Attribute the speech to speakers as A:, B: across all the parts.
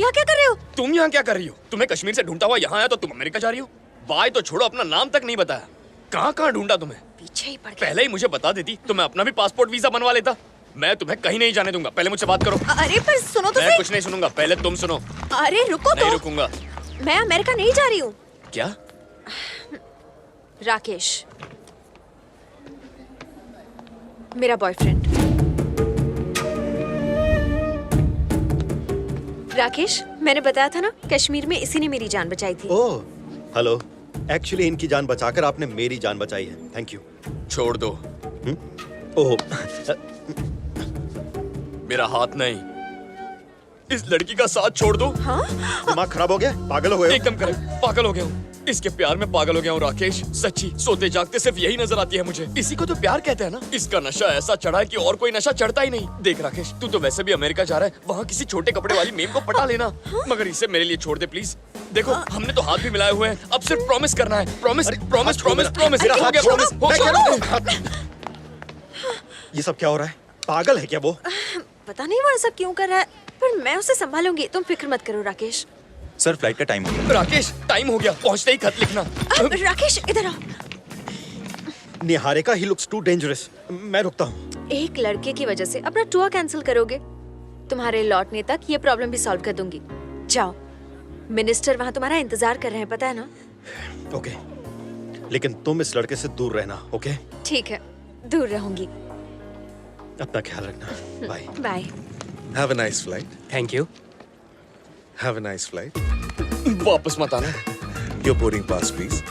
A: यहाँ क्या कर रहे हो?
B: तुम यहाँ क्या कर रही हो? तुम्हें कश्मीर से ढूंढता हुआ यहाँ आया तो तुम अमेरिका जा रही हो? बाय तो छोड़ो, अपना नाम तक नहीं बताया। कहाँ कहाँ ढूंढा तुम्हें?
A: पीछे ही पड़ गए।
B: पहले ही मुझे बता देती तो मैं अपना भी पासपोर्ट वीजा बनवा लेता। मैं तुम्हें कहीं नहीं जाने दूंगा। पहले मुझसे बात करो।
A: अरे पर सुनो तो
B: मैं
A: सही।
B: कुछ नहीं सुनूंगा, पहले तुम सुनो।
A: अरे रुको
B: नहीं
A: तो।
B: रुकूंगा।
A: मैं अमेरिका नहीं जा रही हूँ।
B: क्या?
A: राकेश, मेरा बॉयफ्रेंड। राकेश, मैंने बताया था ना, कश्मीर में इसी ने मेरी जान बचाई थी।
C: ओह, हेलो। एक्चुअली इनकी जान बचाकर आपने मेरी जान बचाई है। Thank you.
B: छोड़ दो।
C: ओह,
B: मेरा हाथ नहीं, इस लड़की का साथ छोड़ दो।
A: हाँ?
C: दिमाग खराब हो गया? पागल हो गए हो?
B: एकदम करेक्ट, पागल हो गया हूँ। इसके प्यार में पागल हो गया हूँ राकेश। सच्ची, सोते जागते सिर्फ यही नजर आती है मुझे। इसी को तो प्यार कहते हैं ना। इसका नशा ऐसा चढ़ा है कि और कोई नशा चढ़ता ही नहीं। देख राकेश, तू तो वैसे भी अमेरिका जा रहा है, वहाँ किसी छोटे कपड़े वाली मेम को पटा लेना। मगर इसे मेरे लिए छोड़ दे प्लीज। देखो, हमने तो हाथ भी मिलाए हुए हैं, अब सिर्फ प्रॉमिस करना है। Promise, promise, promise, promise.
C: मेरा हाथ छोड़ो। मैं कह रहा हूँ,
A: छोड़ो।
C: ये सब क्या हो रहा है? पागल है क्या वो?
A: पता नहीं वो ऐसा क्यों कर रहा है, पर मैं उसे संभालूंगी। तुम फिक्र मत करो राकेश।
D: सर, फ्लाइट का टाइम हो गया।
B: राकेश, टाइम हो गया, पहुँचते ही खत लिखना।
A: राकेश इधर आओ।
C: Niharika, he looks too dangerous. मैं रुकता हूँ।
A: एक लड़के की वजह से अपना टूर कैंसिल करोगे? तुम्हारे लौटने तक ये प्रॉब्लम भी सॉल्व कर दूंगी। जाओ, मिनिस्टर वहाँ तुम्हारा इंतजार कर रहे हैं, पता है ना?
C: ओके, लेकिन तुम इस लड़के से दूर रहना। ओके?
A: ठीक है, दूर रहूंगी।
C: अपना ख्याल रखना। Bye.
A: Bye.
E: Have a nice flight.
D: Thank you.
E: Have a nice flight.
B: वापस मत आना।
E: Your boarding pass, please.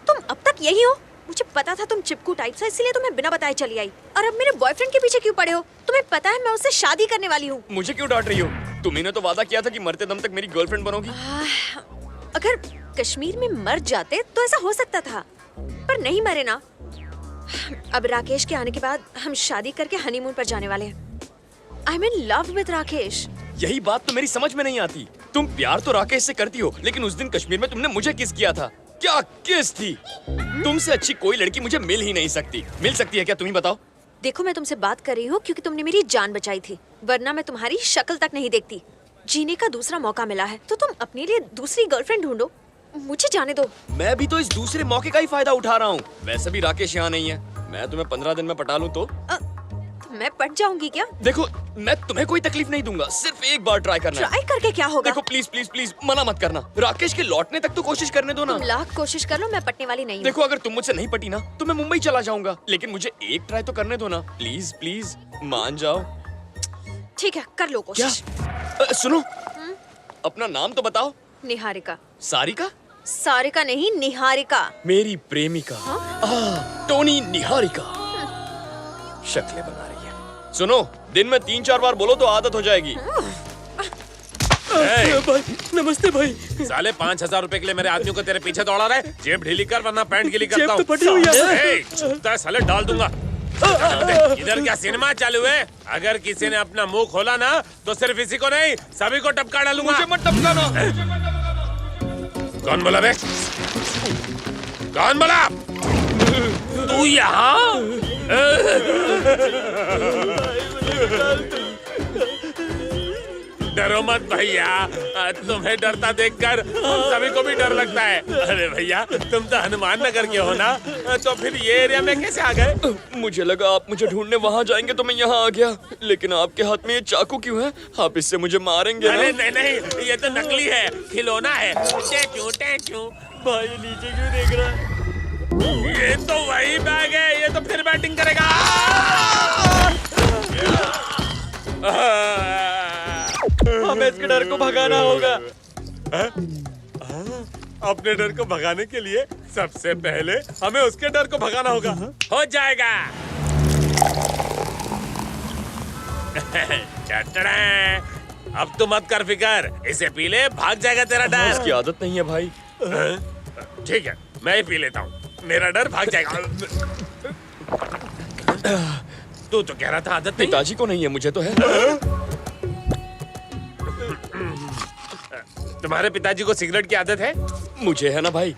A: तुम अब तक यही हो? मुझे पता था तुम चिपकू टाइप से, इसीलिए तुम्हें बिना बताए चली आई। और अब मेरे बॉयफ्रेंड के पीछे क्यों पड़े हो? तुम्हें पता है मैं उससे शादी करने वाली हूँ।
B: मुझे क्यों डांट रही हो? तुम्ही ने तो वादा किया था कि मरते दम तक मेरी गर्लफ्रेंड बनोगी।
A: अगर कश्मीर में मर जाते तो ऐसा हो सकता था, पर नहीं मरे ना। अब राकेश के आने के बाद हम शादी करके हनीमून पर जाने वाले हैं। I am in love with Rakesh.
B: यही बात तो मेरी समझ में नहीं आती। तुम प्यार तो राकेश से करती हो, लेकिन उस दिन कश्मीर में तुमने मुझे किस किया था। क्या किस थी? तुमसे अच्छी कोई लड़की मुझे मिल ही नहीं सकती। मिल सकती है क्या, तुम ही बताओ।
A: देखो, मैं तुमसे बात कर रही हूँ क्योंकि तुमने मेरी जान बचाई थी, वरना मैं तुम्हारी शक्ल तक नहीं देखती। जीने का दूसरा मौका मिला है तो तुम अपने लिए दूसरी गर्लफ्रेंड ढूंढो। मुझे जाने दो।
B: मैं भी तो इस दूसरे मौके का ही फायदा उठा रहा हूँ। वैसे भी राकेश यहाँ नहीं है। मैं तुम्हें 15 दिन में पटा लूँ तो
A: मैं पट जाऊंगी क्या?
B: देखो, मैं तुम्हें कोई तकलीफ नहीं दूंगा, सिर्फ एक बार ट्राई करना है।
A: ट्राई करके क्या होगा?
B: देखो प्लीज प्लीज प्लीज, मना मत करना। राकेश के लौटने तक तो कोशिश करने दो ना।
A: तुम लाख कोशिश कर लो, मैं पटने वाली नहीं हूँ।
B: देखो, अगर तुम मुझसे नहीं पटी ना तो मैं मुंबई चला जाऊंगा, लेकिन मुझे एक ट्राई तो करने दो ना। प्लीज प्लीज, मान जाओ।
A: ठीक है, कर लो
B: क्या?
A: कोशिश।
B: सुनो, अपना नाम तो बताओ।
A: निहारिका।
B: सारिका?
A: सारिका नहीं, निहारिका।
B: मेरी प्रेमिका। टोनी निहारिका। शक्लें बना रही है। सुनो, दिन में 3-4 बार बोलो तो आदत हो जाएगी।
F: भाई, नमस्ते भाई। साले 5,000 रुपए के लिए मेरे आदमियों को तेरे पीछे दौड़ा रहे। जेब ढीली कर वरना पैंट गीली करता हूँ।
G: जेब तो फटी हुई है।
F: चुपता है साले, डाल दूंगा। इधर क्या सिनेमा चालू है? अगर किसी ने अपना मुंह खोला ना तो सिर्फ इसी को नहीं, सभी को टपका डालूंगा।
B: मुझे मत टपकाना।
F: कौन बोला बे? कौन बोला? तू यहाँ? डरो मत भैया, तुम्हें डरता देखकर हम सभी को भी डर लगता है। अरे भैया, तुम तो हनुमान नगर के हो ना, तो फिर ये एरिया में कैसे आ गए?
B: मुझे लगा आप मुझे ढूंढने वहाँ जाएंगे तो मैं यहाँ आ गया, लेकिन आपके हाथ में ये चाकू क्यों है? आप इससे मुझे मारेंगे ना?
F: अरे नहीं नहीं, ये तो नकली है, खिलौना है। टेचू टेचू।
G: भाई नीचे क्यों देख रहा है?
F: ये तो वही बैग है, ये तो फिर बैटिंग करेगा।
G: हमें इसके डर को भगाना होगा।
F: अपने डर को भगाने के लिए सबसे पहले हमें उसके डर को भगाना होगा। हो जाएगा। अब तू मत कर फिकर, इसे पी ले, भाग जाएगा तेरा डर।
B: इसकी आदत नहीं है भाई।
F: ठीक है, मैं ही पी लेता हूँ, मेरा डर भाग जाएगा। तू तो कह रहा था आदत नहीं।
B: पिताजी को नहीं है, मुझे तो है।
F: तुम्हारे पिताजी को सिगरेट की आदत है?
B: मुझे है ना भाई।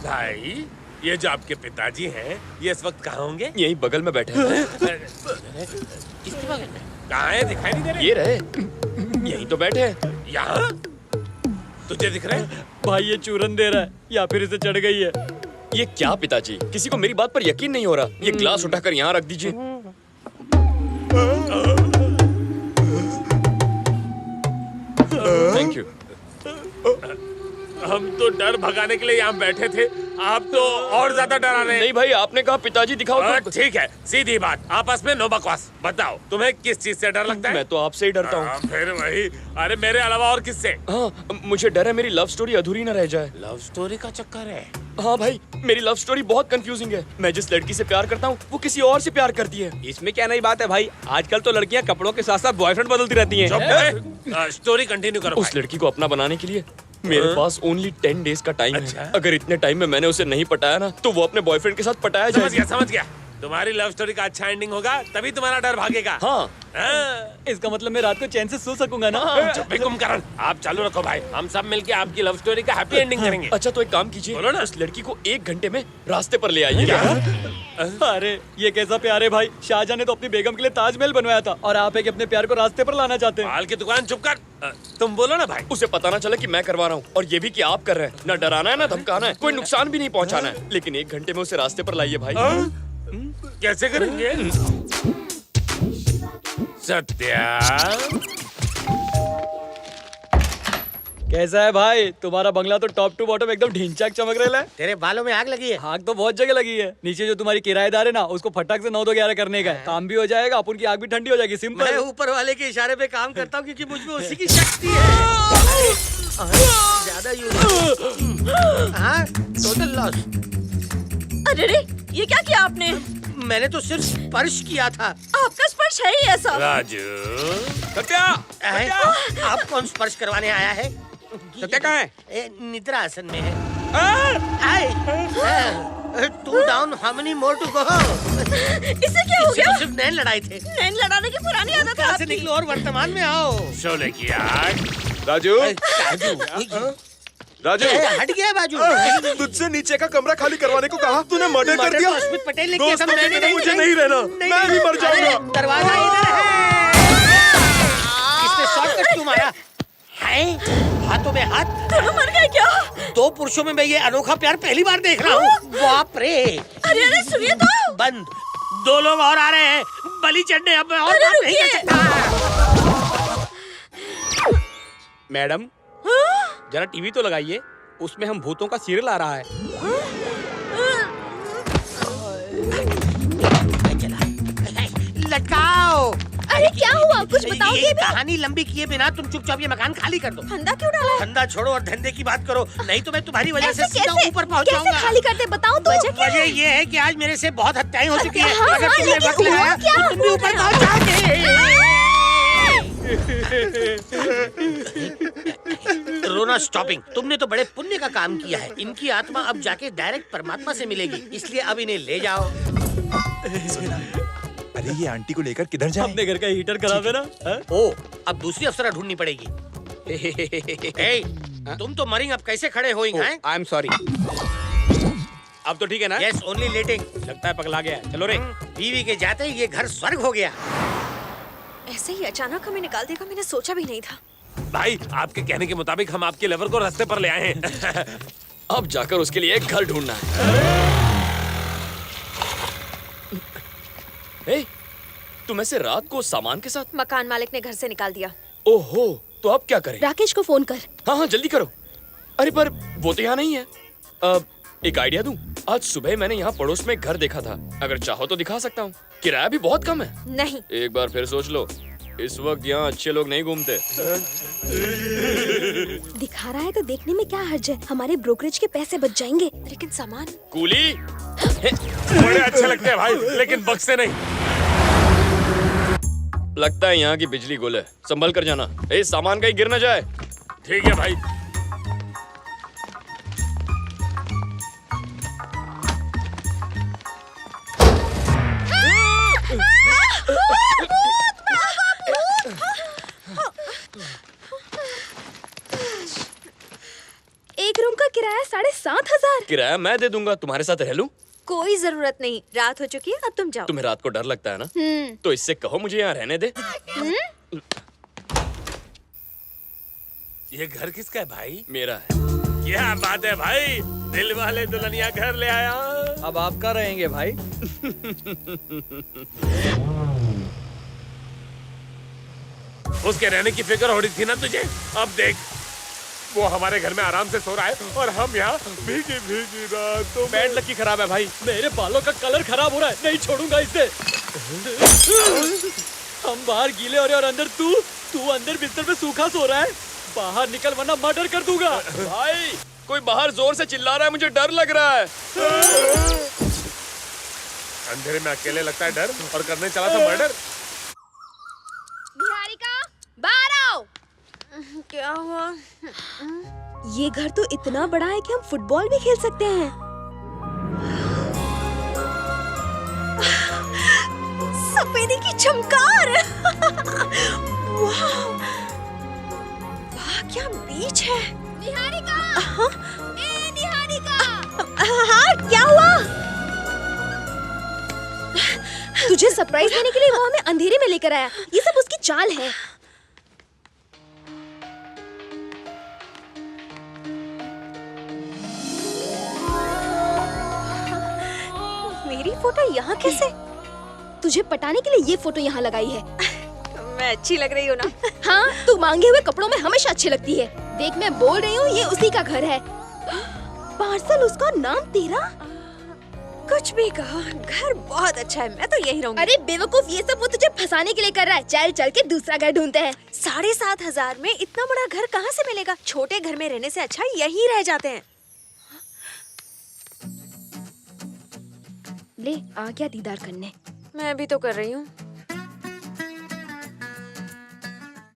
F: भाई, ये जो आपके पिताजी हैं, ये इस वक्त कहाँ होंगे?
B: यहीं बगल में बैठे हैं।
F: किसके बगल में? कहाँ है? दिखाई नहीं दे रहे।
B: ये रहे, यहीं तो बैठे हैं।
F: यहाँ? तुझे दिख रहा है?
G: भाई ये चूरन दे रहा है या फिर इसे चढ़ गई है।
B: ये क्या पिताजी, किसी को मेरी बात पर यकीन नहीं हो रहा। ये ग्लास उठाकर यहाँ रख दीजिए। Thank you.
F: हम तो डर भगाने के लिए यहाँ बैठे थे, आप तो और ज्यादा डरा रहे हैं।
B: नहीं भाई, आपने कहा पिताजी दिखाओ तो।
F: ठीक है, सीधी बात, आपस में नो बकवास। बताओ तुम्हें किस चीज से डर लगता है?
B: मैं तो आपसे ही डरता हूँ।
F: फिर वही। अरे मेरे अलावा और किससे?
B: हाँ, मुझे डर है मेरी लव स्टोरी अधूरी न रह जाए।
F: लव स्टोरी का चक्कर है?
B: हाँ भाई, मेरी लव स्टोरी बहुत कंफ्यूजिंग है। मैं जिस लड़की से प्यार करता हूँ वो किसी और से प्यार करती है।
G: इसमें क्या नई बात है भाई, आजकल तो लड़कियां कपड़ों के साथ साथ बॉयफ्रेंड बदलती रहती हैं।
F: स्टोरी कंटिन्यू करो।
B: उस लड़की को अपना बनाने के लिए मेरे पास ओनली 10 डेज का टाइम
F: अच्छा।
B: है। अगर इतने टाइम में मैंने उसे नहीं पटाया ना तो वो अपने बॉयफ्रेंड के साथ पटाया
F: समझ
B: जाएगी।
F: गया, समझ गया। तुम्हारी लव स्टोरी का अच्छा एंडिंग होगा तभी तुम्हारा डर भागेगा।
B: हाँ,
G: इसका मतलब मैं रात को चैन से सो सकूंगा ना।
F: चुप भी कुंभकर्ण, आप चालू रखो भाई, हम सब मिलके आपकी लव स्टोरी का हैप्पी एंडिंग करेंगे।
B: अच्छा तो एक काम कीजिए,
F: बोलो ना।
B: उस लड़की को 1 घंटे में रास्ते पर ले आइए।
G: अरे ये कैसा प्यार है भाई, शाहजहां ने तो अपनी बेगम के लिए ताजमहल बनवाया था और आप एक अपने प्यार को रास्ते पर लाना चाहते हैं।
F: माल की दुकान चुप कर। तुम बोलो ना भाई।
B: उसे पता ना चले कि मैं करवा रहा हूँ, और ये भी कि आप कर रहे हैं। ना डराना है ना धमकाना है, कोई नुकसान भी नहीं पहुँचाना है, लेकिन 1 घंटे में उसे रास्ते पर लाइए भाई।
F: कैसे करेंगे? सत्या,
G: कैसा है भाई तुम्हारा बंगला? तो टॉप टू बॉटम एकदम ढिंचाक चमक रहा है।
H: तेरे बालों में आग लगी है।
G: आग तो बहुत जगह लगी है। नीचे जो तुम्हारी किराएदार है ना, उसको फटाक से 9 2 11 करने का है। काम भी हो जाएगा, अपन की आग भी ठंडी हो जाएगी।
H: मैं
G: सिंपल।
H: ऊपर वाले के इशारे पे काम करता हूँ क्योंकि मुझ में उसी की शक्ति है। ज्यादा यूज। हाँ, टोटल लॉस।
A: अरे रे, ये क्या किया आपने?
H: मैंने तो सिर्फ स्पर्श किया था।
A: आपका स्पर्श है ही ऐसा।
F: राजू,
G: सत्या,
H: आप कौन स्पर्श करवाने आया है?
G: सत्या कहाँ है?
H: निद्रा आसन में है। Two down, how many more to go?
A: इसे क्या हो गया?
H: सिर्फ नैन लड़ाई थे।
A: नैन लड़ाने की पुरानी आदत है
H: कहाँ से
A: आपकी।
H: निकलो और वर्तमान में आओ।
F: शोले की आग।
E: राजू, राजू,
H: हट गया बाजू।
E: तुझसे नीचे का कमरा खाली करवाने को कहा, तूने मर्डर कर
H: मर्डर
E: दिया।
H: तो अश्मित पटेल ने किया था,
E: दोस्तों की
H: मैंने
E: तरह मुझे नहीं रहना, मैं भी मर जाऊंगा।
H: दरवाजा इधर है। किसने शॉर्टकट क्यों मारा? है हाथों में हाथ।
A: दोनों मर गए क्या?
H: 2 पुरुषों में मैं ये अनोखा प्यार पहली बार देख रहा हूँ। बाप रे।
A: अरे अरे सुनिए तो।
H: बंद। 2 लोग और आ रहे हैं बलि चढ़ने। अब मैं और
A: अरे
H: बात नहीं कर
A: रुकिए।
H: सकता।
G: मैडम जरा टीवी तो लगाइए, उसमें हम भूतों का सीरियल आ रहा है।
H: लटकाओ।
A: अरे क्या हुआ, कुछ बताओगे
H: ये
A: भी?
H: कहानी लंबी किए बिना तुम चुपचाप ये मकान खाली कर दो।
A: फंदा क्यों डाला है?
H: धंधा छोड़ो और धंधे की बात करो, नहीं तो मैं तुम्हारी वजह से
A: ऐसे
H: सीधा
A: कैसे?
H: ऊपर पहुंच
A: कैसे
H: जाऊंगा।
A: खाली करते बताओ तो। वजह क्या है?
H: वजह ये है कि आज मेरे से बहुत हत्याएं हो चुकी हैं।
A: हाँ,
H: अगर
A: हाँ,
H: तुमने
A: लेकिन
H: वक्त लगाया
A: हुआ क्या?
H: तो तुम भी ऊपर पहुंच जाओगे। रोना स्टॉपिंग। तुमने तो बड़े पुण्य का काम किया है। इनकी आत्मा अब जाके डायरेक्ट परमात्मा से मिलेगी, इसलिए अब इन्हें ले जाओ।
D: अरे ये आंटी को लेकर किधर जाए?
G: अपने घर का हीटर खराब है ना। हाँ?
H: ओ, अब दूसरी अफसरा ढूंढनी पड़ेगी। ए, तुम तो मरिंग, अब कैसे खड़े होइंग हैं?
G: I am sorry. अब तो ठीक है ना?
H: यस, ओनली लेटिंग।
G: लगता है पगला गया है। चलो रे।
H: बीवी के जाते ही ये घर स्वर्ग हो गया।
A: ऐसे ही अचानक हमें निकाल देगा, मैंने सोचा भी नहीं था।
F: भाई आपके कहने के मुताबिक हम आपके लवर को रास्ते पर ले आए हैं।
B: अब जाकर उसके लिए एक घर ढूंढना है। ए, तुम ऐसे रात को सामान के साथ?
A: मकान मालिक ने घर से निकाल दिया।
B: ओहो, तो अब क्या करें?
A: राकेश को फोन कर।
B: हाँ हाँ जल्दी करो। अरे पर वो तो यहाँ नहीं है। एक आइडिया दूं? आज सुबह मैंने यहाँ पड़ोस में घर देखा था, अगर चाहो तो दिखा सकता हूँ। किराया भी बहुत कम है।
A: नहीं।
B: एक बार फिर सोच लो, इस वक्त यहाँ अच्छे लोग नहीं घूमते।
A: दिखा रहा है तो देखने में क्या हर्ज है, हमारे ब्रोकरेज के पैसे बच जाएंगे। लेकिन सामान
B: कूली
F: बड़े अच्छे लगते हैं भाई, लेकिन बक्से नहीं।
B: लगता है यहाँ की बिजली गुल है, संभल कर जाना। ए, सामान कहीं गिर न जाए।
F: ठीक है भाई।
A: एक रूम का किराया
I: किराया 7,500।
B: किराया मैं दे दूंगा, तुम्हारे साथ रह लूं?
A: कोई जरूरत नहीं, रात हो चुकी है, अब तुम जाओ।
B: तुम्हें रात को डर लगता है ना? तो इससे कहो मुझे यहाँ रहने दे।
F: ये घर किसका है भाई?
B: मेरा है।
F: क्या बात है भाई, दिल वाले दुल्हनिया घर ले आया।
G: अब आप कहाँ रहेंगे भाई?
F: उसके रहने की फिक्र हो रही थी ना तुझे, अब देख वो हमारे घर में आराम से सो रहा है और हम यहाँ भीगी भीगी रातों में।
G: बैड लकी खराब है भाई, मेरे बालों का कलर खराब हो रहा है, नहीं छोड़ूंगा इसे। हम बाहर गीले हो रहे और अंदर तू अंदर बिस्तर पे सूखा सो रहा है। बाहर निकल वरना मर्डर कर दूंगा।
B: भाई कोई बाहर जोर से चिल्ला रहा है, मुझे डर लग रहा है।
F: अंधेरे में अकेले लगता है डर, और करने चला था मर्डर।
I: निहारिका, बाहर आओ।
A: क्या हुआ?
I: ये घर तो इतना बड़ा है कि हम फुटबॉल भी खेल सकते हैं।
A: सफेदी की चमकार। वाह, वाह क्या बीच है।
I: निहारिका, ए निहारिका।
A: हाँ, क्या हुआ?
I: तुझे सरप्राइज देने के लिए वो हमें अंधेरे में लेकर आया। ये सब उसकी चाल है।
A: मेरी फोटो यहाँ कैसे?
I: तुझे पटाने के लिए ये फोटो यहाँ लगाई है।
A: मैं अच्छी लग रही हूँ ना?
I: हाँ, तू मांगे हुए कपड़ों में हमेशा अच्छी लगती है। देख मैं बोल रही हूँ, ये उसी का घर है। पार्सल उसका, नाम तेरा।
A: कुछ भी कहो, घर बहुत अच्छा है, मैं तो यही रहूंगी।
I: अरे बेवकूफ, ये सब वो तुझे फंसाने के लिए कर रहा है। चल चल के दूसरा घर ढूंढते हैं।
A: 7,500 में इतना बड़ा घर कहाँ से मिलेगा? छोटे घर में रहने से अच्छा यही रह जाते हैं।
I: ले आ गया दीदार करने।
A: मैं भी तो कर रही हूँ।